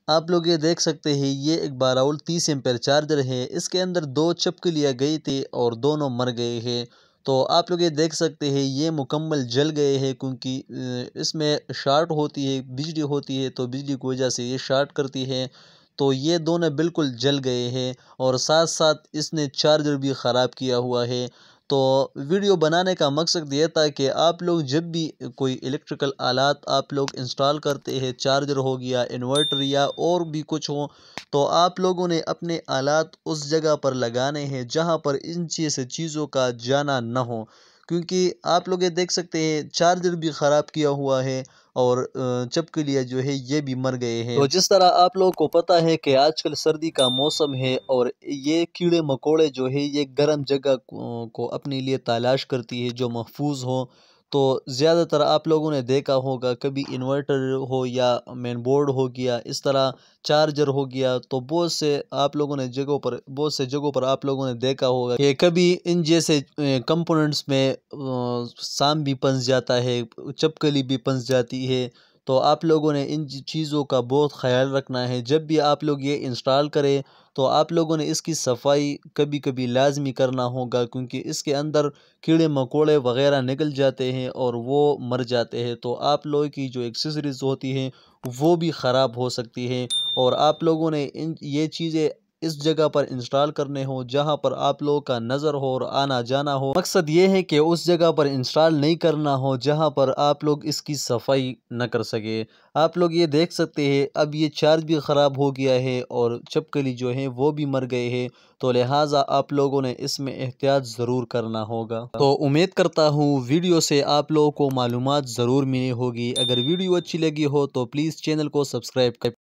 آپ لوگ یہ دیکھ سکتے ہیں یہ ایک 12 وولٹ 30 ایمپیئر چارجر ہے، اس کے اندر 2 چپکلیاں گئی تھی اور دونوں مر گئے ہیں۔ تو آپ لوگ یہ دیکھ سکتے ہیں یہ مکمل جل گئے ہیں، کیونکہ اس میں شارٹ ہوتی ہے، بجلی ہوتی ہے تو بجلی کی وجہ سے یہ شارٹ کرتی ہے، تو یہ دونوں بالکل جل گئے ہیں اور ساتھ ساتھ اس نے چارجر بھی خراب کیا ہوا ہے۔ تو ویڈیو بنانے کا مقصد یہ تھا کہ آپ لوگ جب بھی کوئی الیکٹریکل آلات آپ لوگ انسٹال کرتے ہیں، چارجر ہو گیا، انورٹر یا اور بھی کچھ ہو، تو آپ لوگوں نے اپنے آلات اس جگہ پر لگانے ہیں جہاں پر ان چیزوں کا جانا نہ ہو، کیونکہ آپ لوگ یہ دیکھ سکتے ہیں چارجر بھی خراب کیا ہوا ہے اور چپکلیاں جو ہے یہ بھی مر گئے ہیں۔ تو جس طرح آپ لوگوں کو پتہ ہے کہ آج کل سردی کا موسم ہے اور یہ کیڑے مکوڑے جو ہے یہ گرم جگہ کو اپنے لیے تلاش کرتی ہے جو محفوظ ہو، تو زیادہ تر آپ لوگوں نے دیکھا ہوگا کبھی انورٹر ہو یا مین بورڈ ہو گیا، اس طرح چارجر ہو گیا، تو بہت سے جگہوں پر آپ لوگوں نے دیکھا ہوگا کہ کبھی ان جیسے کمپوننٹس میں سام بھی پنس جاتا ہے، چپکلی بھی پنس جاتی ہے۔ تو آپ لوگوں نے ان چیزوں کا بہت خیال رکھنا ہے، جب بھی آپ لوگ یہ انسٹال کریں تو آپ لوگوں نے اس کی صفائی کبھی کبھی لازمی کرنا ہوگا، کیونکہ اس کے اندر کیڑے مکوڑے وغیرہ نکل جاتے ہیں اور وہ مر جاتے ہیں، تو آپ لوگوں کی جو ایکسیسریز ہوتی ہیں وہ بھی خراب ہو سکتی ہیں، اور آپ لوگوں نے یہ چیزیں اس جگہ پر انسٹال کرنے ہو جہاں پر آپ لوگوں کا نظر ہو اور آنا جانا ہو۔ مقصد یہ ہے کہ اس جگہ پر انسٹال نہیں کرنا ہو جہاں پر آپ لوگ اس کی صفائی نہ کر سکے۔ آپ لوگ یہ دیکھ سکتے ہیں اب یہ چارج بھی خراب ہو گیا ہے اور چپکلی جو ہیں وہ بھی مر گئے ہیں، تو لہٰذا آپ لوگوں نے اس میں احتیاط ضرور کرنا ہوگا۔ تو امید کرتا ہوں ویڈیو سے آپ لوگوں کو معلومات ضرور ملی ہوگی۔ اگر ویڈیو اچھی لگی ہو تو پلیز چینل کو سبسکرائب کریں۔